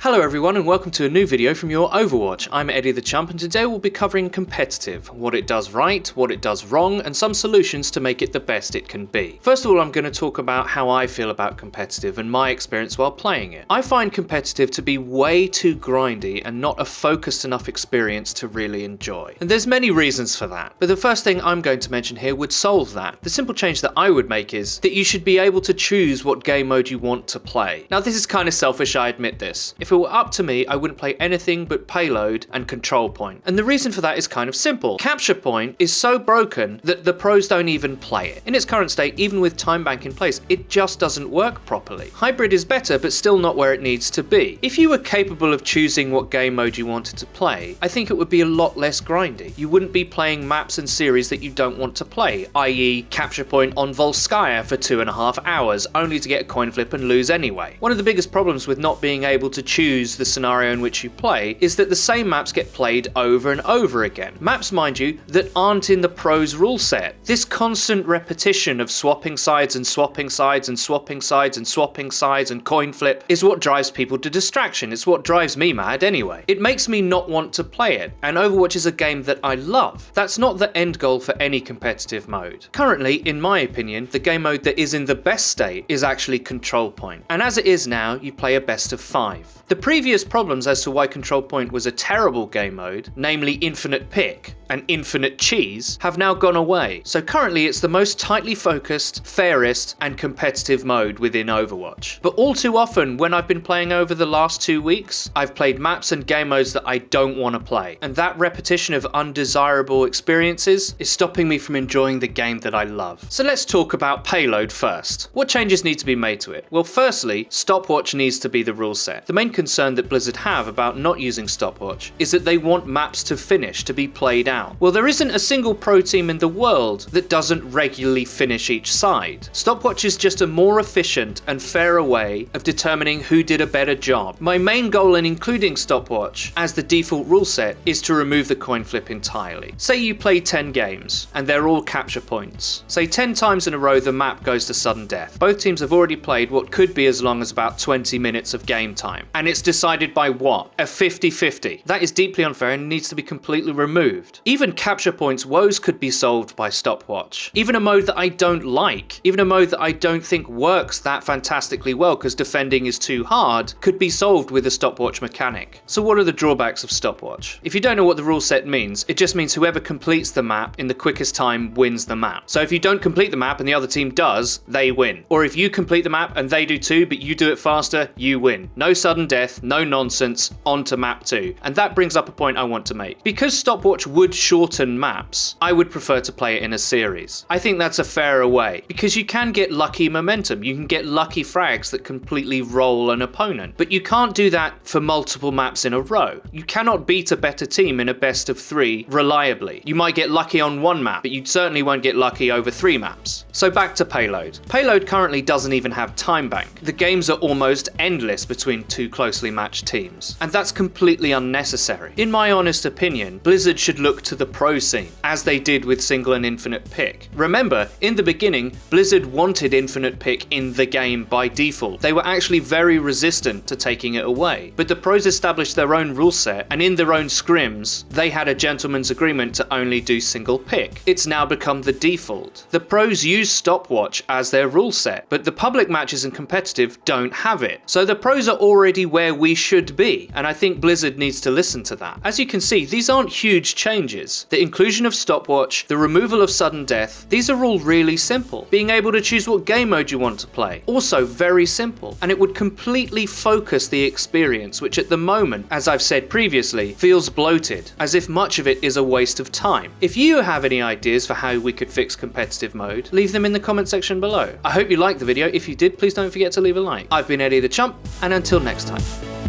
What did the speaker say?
Hello everyone and welcome to a new video from Your Overwatch. I'm Eddie the Chump and today we'll be covering competitive, what it does right, what it does wrong, and some solutions to make it the best it can be. First of all, I'm going to talk about how I feel about competitive and my experience while playing it. I find competitive to be way too grindy and not a focused enough experience to really enjoy. And there's many reasons for that, but the first thing I'm going to mention here would solve that. The simple change that I would make is that you should be able to choose what game mode you want to play. Now this is kind of selfish, I admit this. If it were up to me, I wouldn't play anything but Payload and Control Point. And the reason for that is kind of simple. Capture Point is so broken that the pros don't even play it. In its current state, even with time bank in place, it just doesn't work properly. Hybrid is better, but still not where it needs to be. If you were capable of choosing what game mode you wanted to play, I think it would be a lot less grindy. You wouldn't be playing maps and series that you don't want to play, i.e. Capture Point on Volskaya for 2.5 hours, only to get a coin flip and lose anyway. One of the biggest problems with not being able to choose the scenario in which you play is that the same maps get played over and over again. Maps, mind you, that aren't in the pros rule set. This constant repetition of swapping sides and swapping sides and swapping sides and swapping sides and coin flip is what drives people to distraction. It's what drives me mad anyway. It makes me not want to play it, and Overwatch is a game that I love. That's not the end goal for any competitive mode. Currently, in my opinion, the game mode that is in the best state is actually Control Point, and as it is now, you play a best of 5. The previous problems as to why Control Point was a terrible game mode, namely infinite pick and infinite cheese, have now gone away. So currently it's the most tightly focused, fairest and competitive mode within Overwatch. But all too often when I've been playing over the last 2 weeks, I've played maps and game modes that I don't want to play. And that repetition of undesirable experiences is stopping me from enjoying the game that I love. So let's talk about Payload first. What changes need to be made to it? Well, firstly, Stopwatch needs to be the rule set. The main concern that Blizzard have about not using Stopwatch is that they want maps to finish, to be played out. Well, there isn't a single pro team in the world that doesn't regularly finish each side. Stopwatch is just a more efficient and fairer way of determining who did a better job. My main goal in including Stopwatch as the default rule set is to remove the coin flip entirely. Say you play 10 games and they're all capture points. Say 10 times in a row the map goes to sudden death. Both teams have already played what could be as long as about 20 minutes of game time. And it's decided by what? A 50-50. That is deeply unfair and needs to be completely removed. Even capture points woes could be solved by Stopwatch. Even a mode that I don't like, even a mode that I don't think works that fantastically well because defending is too hard, could be solved with a Stopwatch mechanic. So what are the drawbacks of Stopwatch? If you don't know what the rule set means, it just means whoever completes the map in the quickest time wins the map. So if you don't complete the map and the other team does, they win. Or if you complete the map and they do too, but you do it faster, you win. No sudden death, no nonsense, on to map 2. And that brings up a point I want to make. Because Stopwatch would shorten maps, I would prefer to play it in a series. I think that's a fairer way, because you can get lucky momentum, you can get lucky frags that completely roll an opponent, but you can't do that for multiple maps in a row. You cannot beat a better team in a best of 3 reliably. You might get lucky on one map, but you certainly won't get lucky over 3 maps. So back to Payload. Payload currently doesn't even have time bank. The games are almost endless between 2 closely matched teams, and that's completely unnecessary. In my honest opinion, Blizzard should look to the pro scene, as they did with single and infinite pick. Remember, in the beginning, Blizzard wanted infinite pick in the game by default. They were actually very resistant to taking it away. But the pros established their own rule set, and in their own scrims, they had a gentleman's agreement to only do single pick. It's now become the default. The pros use Stopwatch as their rule set, but the public matches and competitive don't have it. So the pros are already where we should be, and I think Blizzard needs to listen to that. As you can see, these aren't huge changes. The inclusion of Stopwatch, the removal of sudden death, these are all really simple. Being able to choose what game mode you want to play, also very simple, and it would completely focus the experience, which at the moment, as I've said previously, feels bloated, as if much of it is a waste of time. If you have any ideas for how we could fix competitive mode, leave them in the comment section below. I hope you liked the video. If you did, please don't forget to leave a like. I've been Eddie the Chump, and until next time.